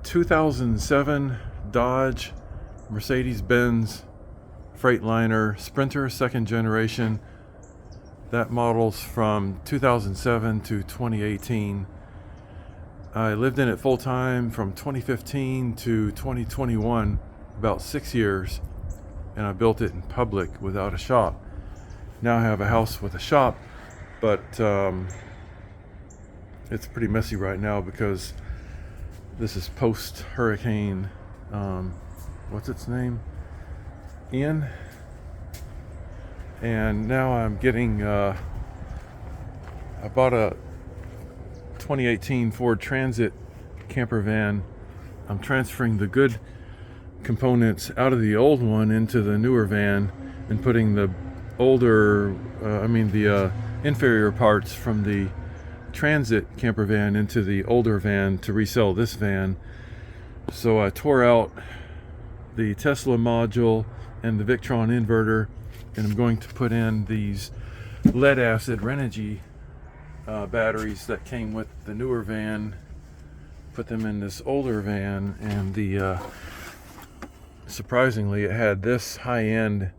2007 Dodge Mercedes-Benz Freightliner Sprinter, second generation. That model's from 2007 to 2018. I lived in it full time from 2015 to 2021, about 6 years, and I built it in public without a shop. Now I have a house with a shop, but it's pretty messy right now because this is post hurricane, what's its name? Ian. And now I'm getting, I bought a 2018 Ford Transit camper van. I'm transferring the good components out of the old one into the newer van and putting the older, the inferior parts from the Transit camper van into the older van to resell this van. So I tore out the Tesla module and the Victron inverter, and I'm going to put in these lead acid Renogy batteries that came with the newer van, put them in this older van, and surprisingly it had this high-end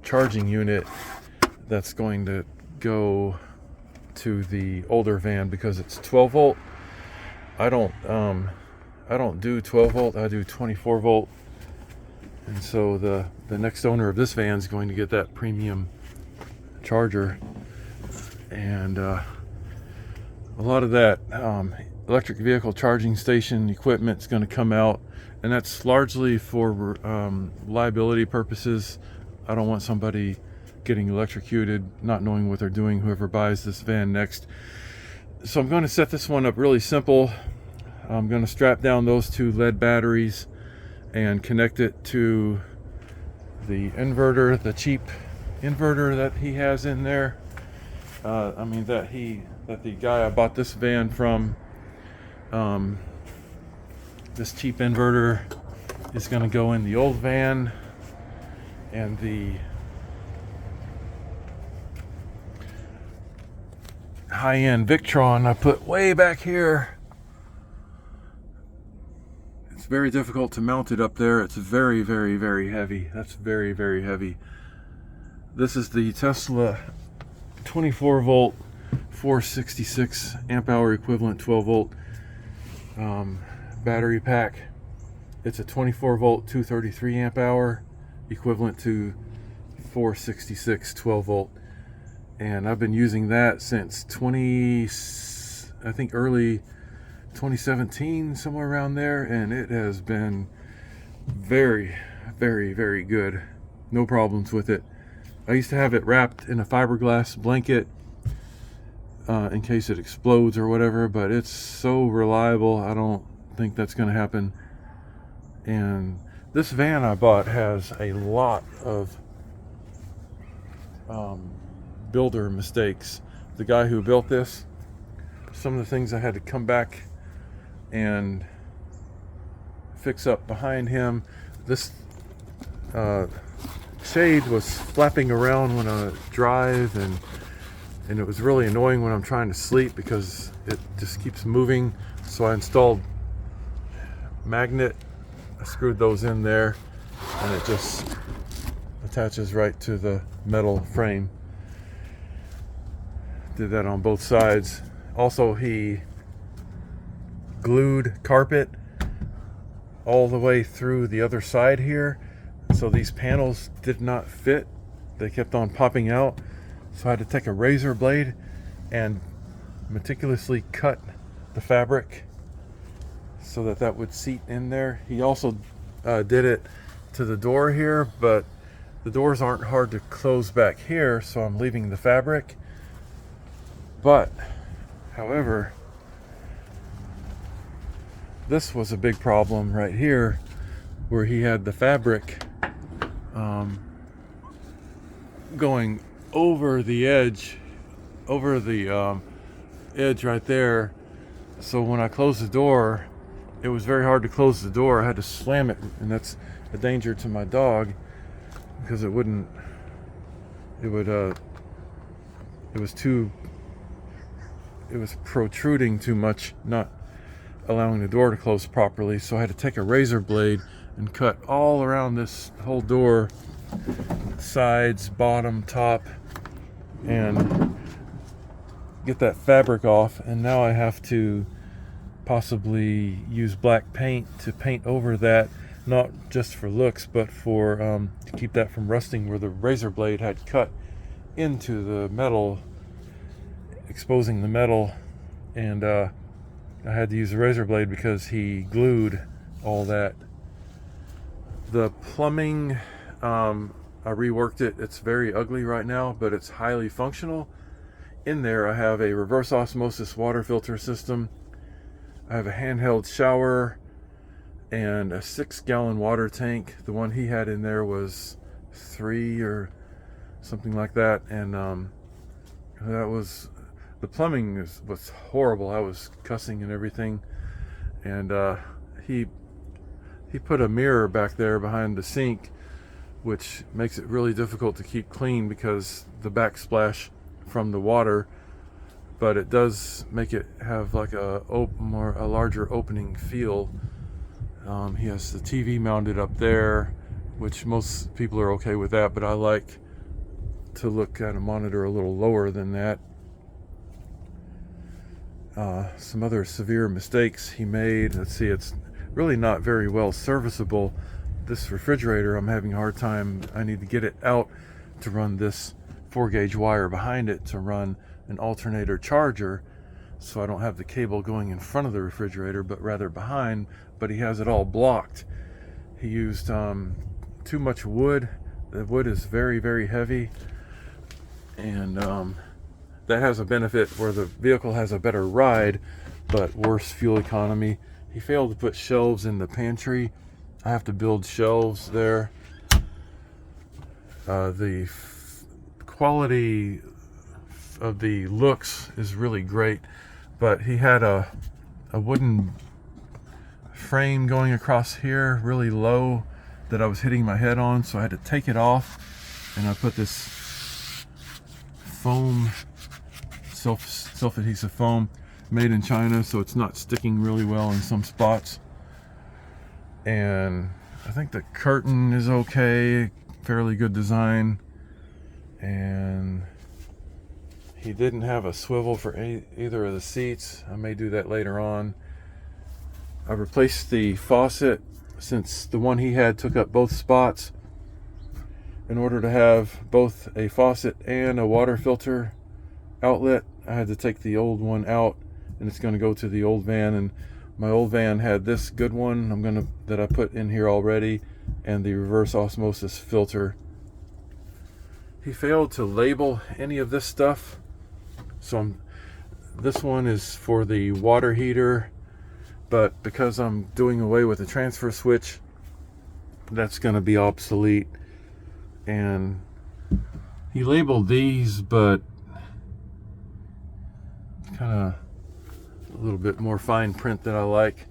charging unit that's going to go to the older van because it's 12 volt. I don't do 12 volt, I do 24 volt. And so the next owner of this van is going to get that premium charger, and a lot of that electric vehicle charging station equipment is going to come out, and that's largely for liability purposes. I don't want somebody getting electrocuted, not knowing what they're doing, whoever buys this van next. So I'm going to set this one up really simple. I'm going to strap down those two lead batteries and connect it to the inverter, the cheap inverter that he has in there. That the guy I bought this van from, this cheap inverter is going to go in the old van, and the high-end Victron I put way back here. It's very difficult to mount it up there. It's very, very, very heavy. That's very, very heavy. This is the Tesla 24 volt 466 amp hour equivalent 12 volt battery pack. It's a 24 volt 233 amp hour equivalent to 466 12 volt, and I've been using that since early 2017, somewhere around there, and it has been very, very, very good. No problems with it. I used to have it wrapped in a fiberglass blanket in case it explodes or whatever, but it's so reliable, I don't think that's going to happen. And this van I bought has a lot of builder mistakes. The guy who built this, some of the things I had to come back and fix up behind him. This shade was flapping around when I drive, and it was really annoying when I'm trying to sleep because it just keeps moving. So I installed magnet. I screwed those in there, and it just attaches right to the metal frame. Did that on both sides. Also, he glued carpet all the way through the other side here, so these panels did not fit. They kept on popping out, so I had to take a razor blade and meticulously cut the fabric so that would seat in there. He also did it to the door here, but the doors aren't hard to close back here, so I'm leaving the fabric. But however, this was a big problem right here, where he had the fabric going over the edge right there. So when I closed the door, it was very hard to close the door. I had to slam it, and that's a danger to my dog because it was protruding too much. allowing the door to close properly. So I had to take a razor blade and cut all around this whole door, sides, bottom, top, and get that fabric off. And now I have to possibly use black paint to paint over that, not just for looks, but for to keep that from rusting, where the razor blade had cut into the metal, exposing the metal. And I had to use a razor blade because he glued all that. The plumbing, I reworked it. It's very ugly right now, but it's highly functional. In there I have a reverse osmosis water filter system. I have a handheld shower and a 6-gallon water tank. The one he had in there was 3 or something like that. And that was, the plumbing was horrible. I was cussing and everything. And he put a mirror back there behind the sink, which makes it really difficult to keep clean because the backsplash from the water, but it does make it have like a larger opening feel. He has the TV mounted up there, which most people are okay with that, but I like to look at a monitor a little lower than that. Some other severe mistakes he made. Let's see, it's really not very well serviceable. This refrigerator, I'm having a hard time. I need to get it out to run this 4-gauge wire behind it to run an alternator charger, so I don't have the cable going in front of the refrigerator but rather behind. But he has it all blocked. He used too much wood. The wood is very, very heavy, and that has a benefit where the vehicle has a better ride but worse fuel economy. He failed to put shelves in the pantry. I have to build shelves there. The quality of the looks is really great, but he had a wooden frame going across here really low that I was hitting my head on, so I had to take it off, and I put this foam, self-adhesive foam made in China, so it's not sticking really well in some spots. And I think the curtain is okay, fairly good design. And he didn't have a swivel for either of the seats. I may do that later on. I replaced the faucet since the one he had took up both spots. In order to have both a faucet and a water filter outlet, I had to take the old one out, and it's going to go to the old van. And my old van had this good one that I put in here already, and the reverse osmosis filter. He failed to label any of this stuff, so this one is for the water heater, but because I'm doing away with the transfer switch, that's going to be obsolete. And he labeled these, but kind of a little bit more fine print that I like.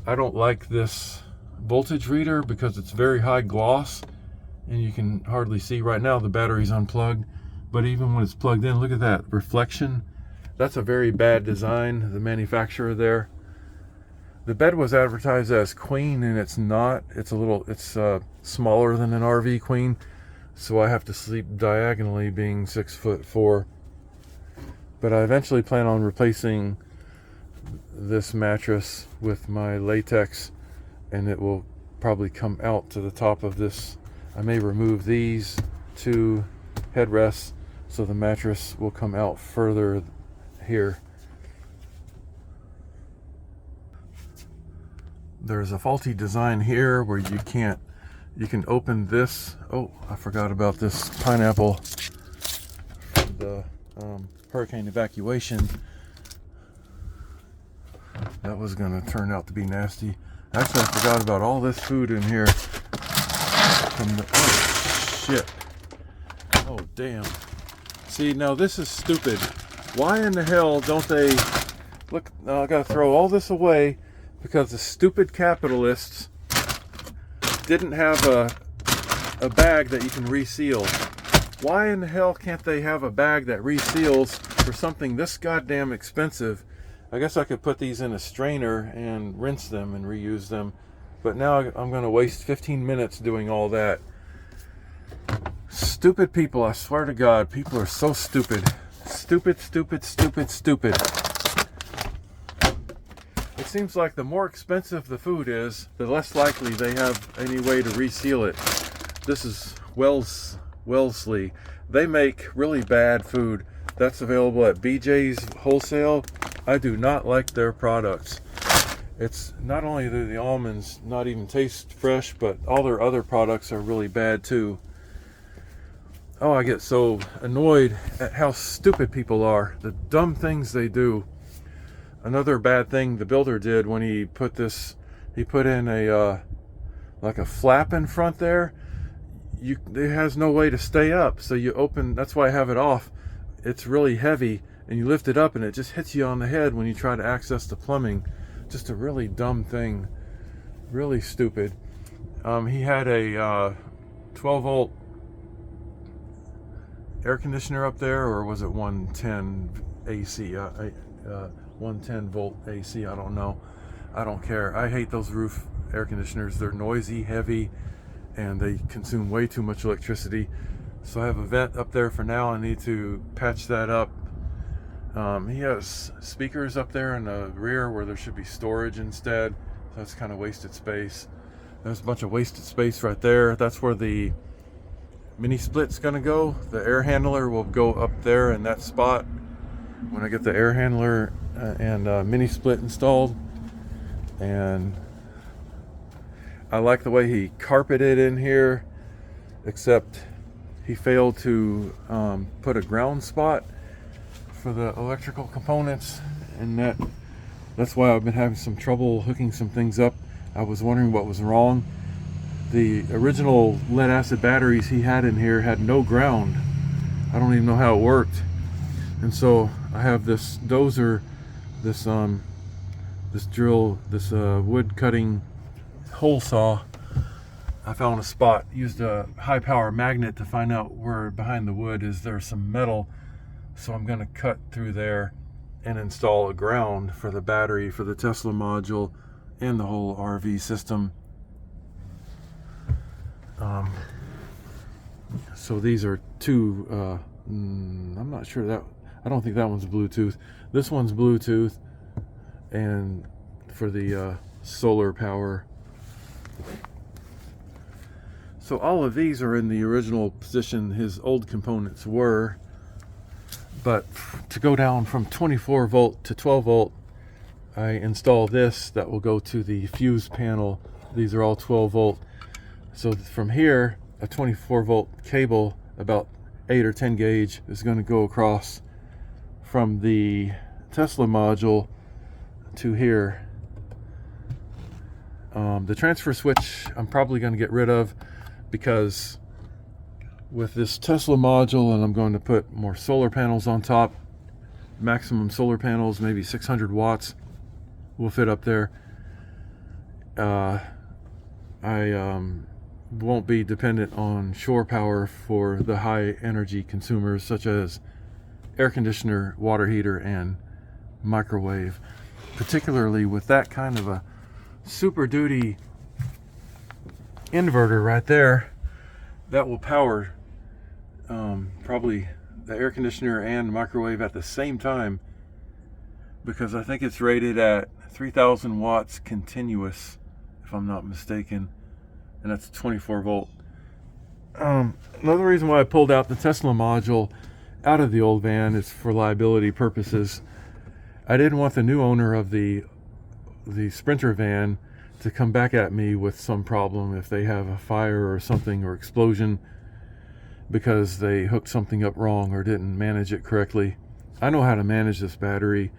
I don't like this voltage reader because it's very high gloss and you can hardly see. Right now the battery's unplugged, but even when it's plugged in, look at that reflection. That's a very bad design, the manufacturer there. The bed was advertised as queen, and it's not. It's smaller than an RV queen, so I have to sleep diagonally, being 6'4". But I eventually plan on replacing this mattress with my latex, and it will probably come out to the top of this. I may remove these 2 headrests so the mattress will come out further here. There's a faulty design here where you can open this. Oh, I forgot about this pineapple from the hurricane evacuation. That was gonna turn out to be nasty. Actually, I forgot about all this food in here from the, oh shit. Oh damn. See, now this is stupid. Why in the hell don't they look? Now I gotta throw all this away because the stupid capitalists didn't have a bag that you can reseal. Why in the hell can't they have a bag that reseals for something this goddamn expensive? I guess I could put these in a strainer and rinse them and reuse them. But now I'm going to waste 15 minutes doing all that. Stupid people, I swear to God, people are so stupid. Stupid, stupid, stupid, stupid. It seems like the more expensive the food is, the less likely they have any way to reseal it. This is Wellesley. They make really bad food. That's available at BJ's Wholesale. I do not like their products. It's not only do the almonds not even taste fresh, but all their other products are really bad too. Oh, I get so annoyed at how stupid people are. The dumb things they do. Another bad thing the builder did when he put in a like a flap in front there. It has no way to stay up, so you open. That's why I have it off. It's really heavy, and you lift it up, and it just hits you on the head when you try to access the plumbing. Just a really dumb thing, really stupid. He had a 12-volt air conditioner up there, or was it 110 AC? 110 volt AC, I don't know. I don't care. I hate those roof air conditioners. They're noisy, heavy, and they consume way too much electricity. So I have a vent up there for now. I need to patch that up. He has speakers up there in the rear where there should be storage instead. So that's kind of wasted space. There's a bunch of wasted space right there. That's where the mini split's gonna go. The air handler will go up there in that spot when I get the air handler and mini split installed. And I like the way he carpeted in here, except he failed to put a ground spot for the electrical components, and that's why I've been having some trouble hooking some things up. I was wondering what was wrong. The original lead acid batteries he had in here had no ground. I don't even know how it worked. And so I have this dozer, this wood cutting hole saw. I found a spot, used a high power magnet to find out where behind the wood is there some metal. So I'm going to cut through there and install a ground for the battery for the Tesla module and the whole RV system. So these are two, I'm not sure I don't think that one's Bluetooth. This one's Bluetooth, and for the solar power. So all of these are in the original position his old components were. But to go down from 24 volt to 12 volt, I install this that will go to the fuse panel. These are all 12 volt. So from here, a 24 volt cable, about 8 or 10 gauge, is going to go across from the Tesla module to here. The transfer switch I'm probably going to get rid of, because with this Tesla module, and I'm going to put more solar panels on top, maximum solar panels, maybe 600 watts will fit up there. I won't be dependent on shore power for the high energy consumers such as air conditioner, water heater, and microwave. Particularly with that kind of a super duty inverter right there that will power probably the air conditioner and the microwave at the same time, because I think it's rated at 3000 watts continuous, if I'm not mistaken, and that's 24 volt. Another reason why I pulled out the Tesla module out of the old van is for liability purposes. I didn't want the new owner of the Sprinter van to come back at me with some problem if they have a fire or something, or explosion, because they hooked something up wrong or didn't manage it correctly. I know how to manage this battery.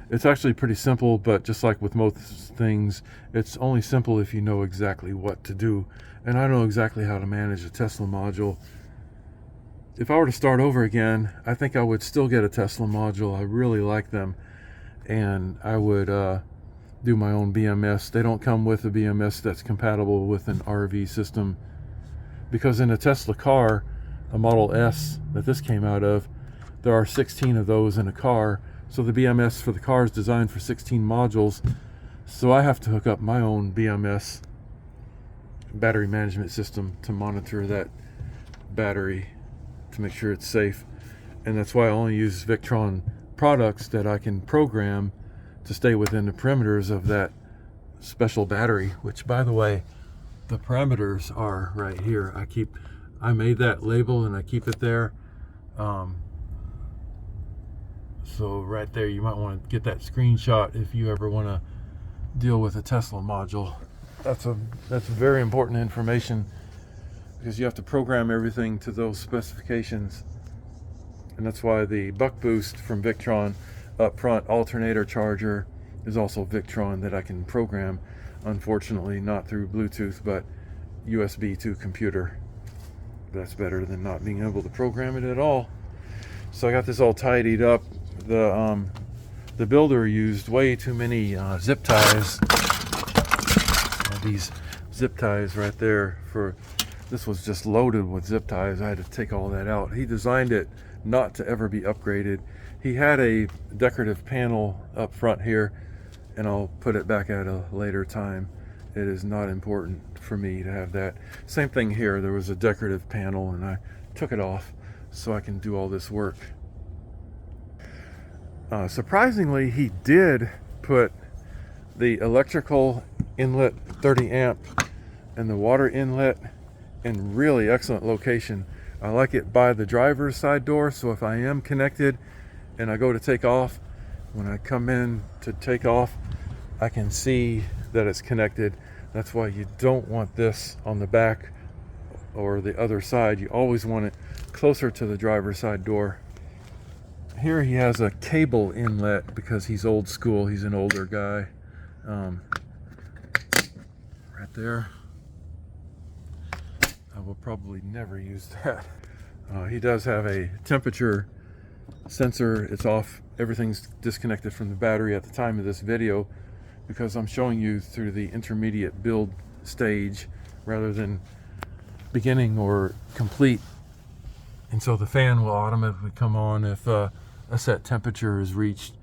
It's actually pretty simple, but just like with most things, it's only simple if you know exactly what to do. And I know exactly how to manage a Tesla module. If I were to start over again, I think I would still get a Tesla module. I really like them. And I would do my own BMS. They don't come with a BMS that's compatible with an RV system, because in a Tesla car, a Model S that this came out of, there are 16 of those in a car, So the BMS for the car is designed for 16 modules. So I have to hook up my own BMS battery management system to monitor that battery to make sure it's safe. And that's why I only use Victron products that I can program to stay within the parameters of that special battery, which, by the way, the parameters are right here. I made that label and I keep it there. So right there, you might want to get that screenshot if you ever want to deal with a Tesla module. That's very important information, because you have to program everything to those specifications. And that's why the buck boost from Victron up front alternator charger is also Victron that I can program, unfortunately not through Bluetooth but USB to computer. That's better than not being able to program it at all. So I got this all tidied up. The builder used way too many zip ties. These zip ties right there, this was just loaded with zip ties. I had to take all that out. He designed it not to ever be upgraded. He had a decorative panel up front here, and I'll put it back at a later time. It is not important for me to have that. Same thing here, there was a decorative panel and I took it off so I can do all this work. Surprisingly, he did put the electrical inlet 30 amp and the water inlet in really excellent location. I like it by the driver's side door, so if I am connected and I go to take off, when I come in to take off, I can see that it's connected. That's why you don't want this on the back or the other side. You always want it closer to the driver's side door. Here he has a cable inlet because he's old school. He's an older guy. Right there. I will probably never use that. He does have a temperature sensor. It's off. Everything's disconnected from the battery at the time of this video because I'm showing you through the intermediate build stage rather than beginning or complete. And so the fan will automatically come on if a set temperature is reached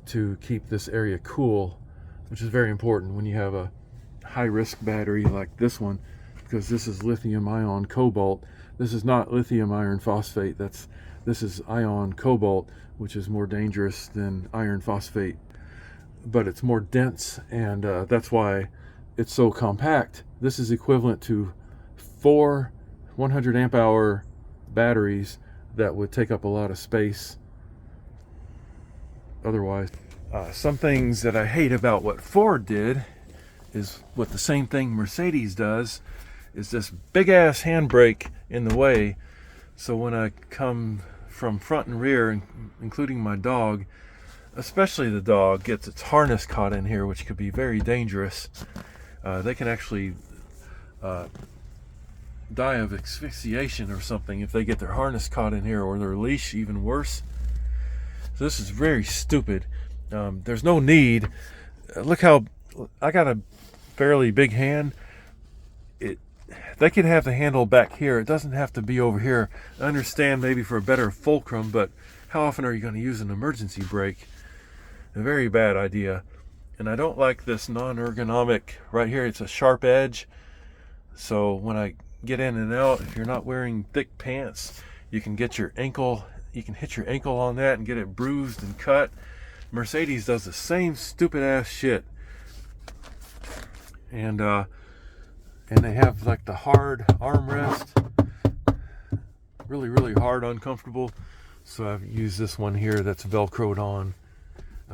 to keep this area cool, which is very important when you have a high-risk battery like this one, because this is lithium ion cobalt. This is not lithium iron phosphate. This is ion cobalt, which is more dangerous than iron phosphate, but it's more dense, and that's why it's so compact. This is equivalent to 4 100 amp hour batteries that would take up a lot of space otherwise. Some things that I hate about what Ford did is what the same thing Mercedes does, is this big ass handbrake in the way. So when I come from front and rear, including my dog, especially the dog, gets its harness caught in here, which could be very dangerous. They can actually die of asphyxiation or something if they get their harness caught in here, or their leash, even worse. So this is very stupid. There's no need. Look how I got a fairly big hand. They could have the handle back here. It doesn't have to be over here. I understand maybe for a better fulcrum, but how often are you going to use an emergency brake? A very bad idea. And I don't like this non-ergonomic right here. It's a sharp edge. So when I get in and out, if you're not wearing thick pants, you can get your ankle, you can hit your ankle on that and get it bruised and cut. Mercedes does the same stupid ass shit. And they have like the hard armrest, really hard, uncomfortable. So I've used this one here that's velcroed on.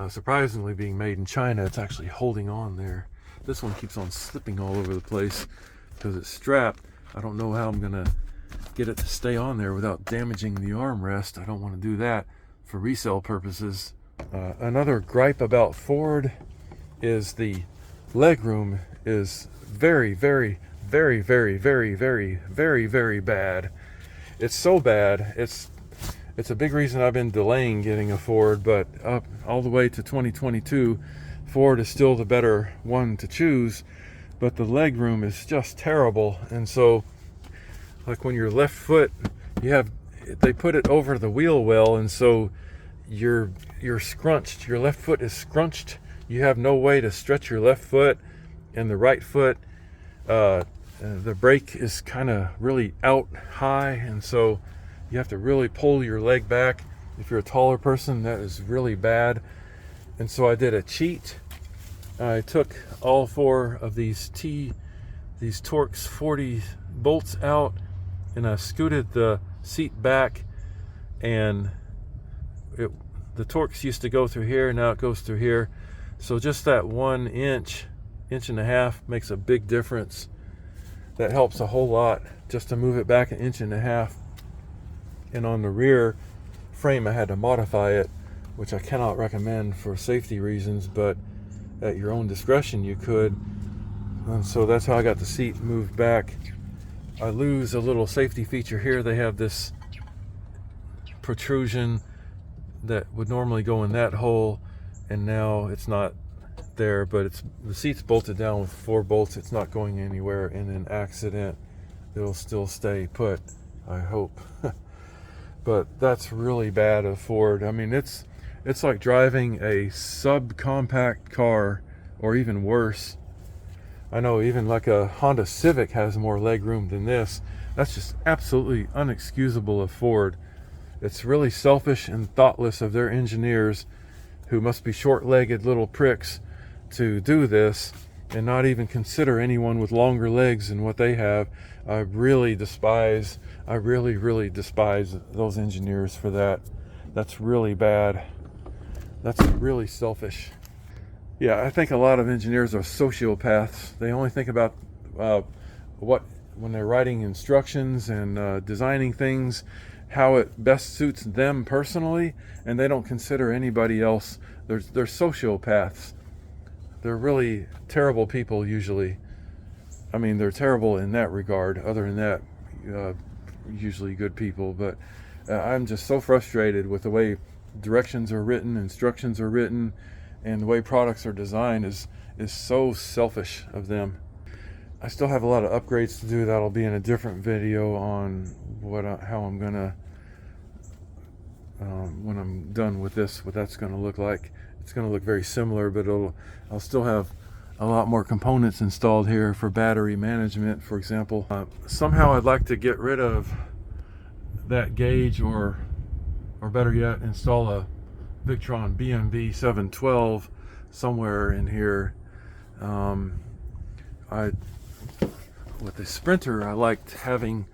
Surprisingly, being made in China, it's actually holding on there. This one keeps on slipping all over the place because it's strapped. I don't know how I'm gonna get it to stay on there without damaging the armrest. I don't want to do that for resale purposes. Another gripe about Ford is the legroom is very bad. It's so bad. It's a big reason I've been delaying getting a Ford, but up all the way to 2022, Ford is still the better one to choose, but the legroom is just terrible. And so, like when your left foot, they put it over the wheel well, and so you're scrunched. Your left foot is scrunched. You have no way to stretch your left foot, and the right foot, the brake is kind of really out high, and so you have to really pull your leg back. If you're a taller person, that is really bad. And so I did a cheat. I took all 4 of these Torx 40 bolts out, and I scooted the seat back, and the Torx used to go through here, now it goes through here. So just that 1 inch and a half makes a big difference. That helps a whole lot, just to move it back 1.5 inches. And on the rear frame, I had to modify it, which I cannot recommend for safety reasons, but at your own discretion you could. And so that's how I got the seat moved back. I lose a little safety feature here. They have this protrusion that would normally go in that hole, and now it's not there, but the seat's bolted down with 4 bolts. It's not going anywhere. In an accident, it'll still stay put, I hope. But that's really bad of Ford. I mean, it's like driving a subcompact car, or even worse. I know even like a Honda Civic has more leg room than this. That's just absolutely unexcusable of Ford. It's really selfish and thoughtless of their engineers, who must be short-legged little pricks, to do this and not even consider anyone with longer legs than what they have. I really despise those engineers for that. That's really bad. That's really selfish. Yeah, I think a lot of engineers are sociopaths. They only think about when they're writing instructions and designing things, how it best suits them personally, and they don't consider anybody else. They're sociopaths. They're really terrible people usually. I mean, they're terrible in that regard. Other than that, usually good people. But I'm just so frustrated with the way directions are written, instructions are written, and the way products are designed is so selfish of them. I still have a lot of upgrades to do. That'll be in a different video on how I'm gonna when I'm done with this, what that's gonna look like. It's gonna look very similar, but I'll still have a lot more components installed here for battery management, for example. Somehow I'd like to get rid of that gauge, or better yet, install a Victron BMV 712 somewhere in here. With the Sprinter, I liked having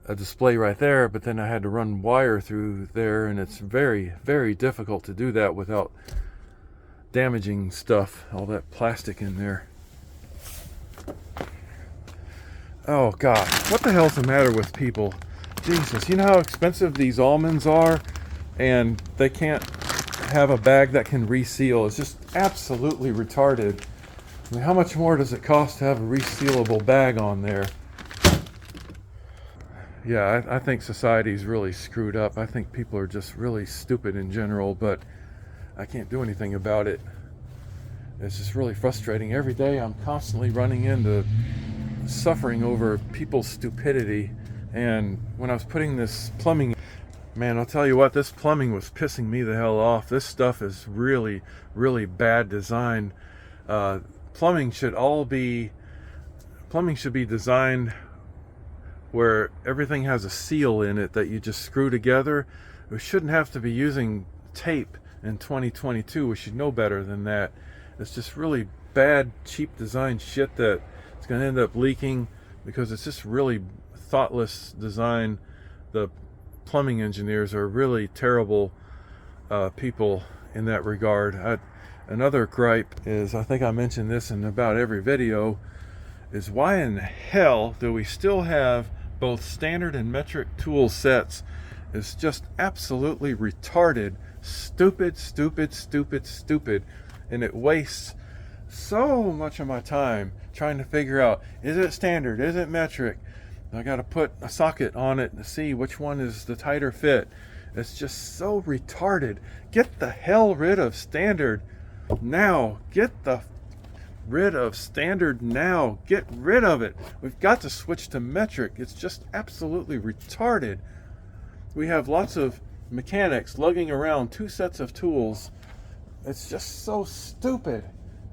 a display right there, but then I had to run wire through there, and it's very, very difficult to do that without damaging stuff, all that plastic in there. Oh God, what the hell's the matter with people? Jesus, you know how expensive these almonds are, and they can't have a bag that can reseal. It's just absolutely retarded. I mean, how much more does it cost to have a resealable bag on there? Yeah, I think society's really screwed up. I think people are just really stupid in general, but I can't do anything about it. It's just really frustrating. Every day I'm constantly running into suffering over people's stupidity. And when I was putting this plumbing, man, I'll tell you what, this plumbing was pissing me the hell off. This stuff is really, really bad design. Plumbing should be designed where everything has a seal in it that you just screw together. We shouldn't have to be using tape in 2022. We should know better than that. It's just really bad, cheap design shit that it's going to end up leaking because it's just really thoughtless design. The plumbing engineers are really terrible people in that regard. Another gripe is, I think I mentioned this in about every video, is why in hell do we still have both standard and metric tool sets? It's just absolutely retarded, stupid, and it wastes so much of my time trying to figure out, is it standard, is it metric? I got to put a socket on it to see which one is the tighter fit. It's just so retarded. Get the hell rid of standard now. Get rid of standard now. Get rid of it. We've got to switch to metric. It's just absolutely retarded. We have lots of mechanics lugging around 2 sets of tools. It's just so stupid.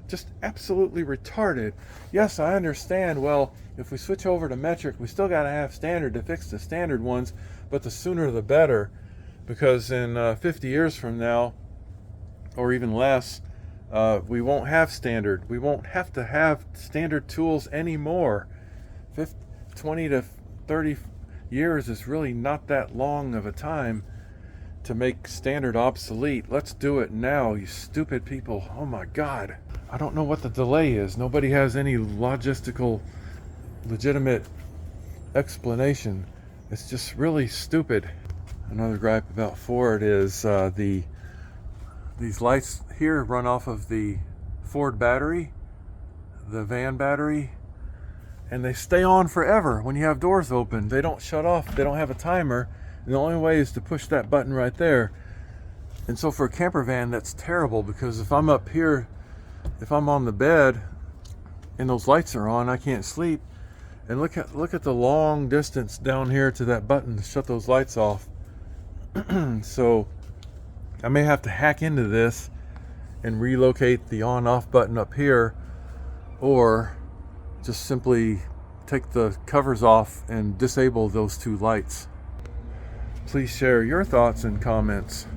Just absolutely retarded. Yes, I understand, well, if we switch over to metric, we still got to have standard to fix the standard ones, but the sooner the better, because in 50 years from now, or even less, we won't have standard. We won't have to have standard tools anymore. 20 to 30 years is really not that long of a time to make standard obsolete. Let's do it now, you stupid people. Oh my God. I don't know what the delay is. Nobody has any legitimate explanation. It's just really stupid. Another gripe about Ford is these lights here run off of the Ford battery, the van battery, and they stay on forever when you have doors open. They don't shut off. They don't have a timer. And the only way is to push that button right there. And so for a camper van, that's terrible, because if I'm up here, if I'm on the bed and those lights are on, I can't sleep. And look at the long distance down here to that button to shut those lights off. So I may have to hack into this and relocate the on-off button up here, or just simply take the covers off and disable those 2 lights. Please share your thoughts and comments.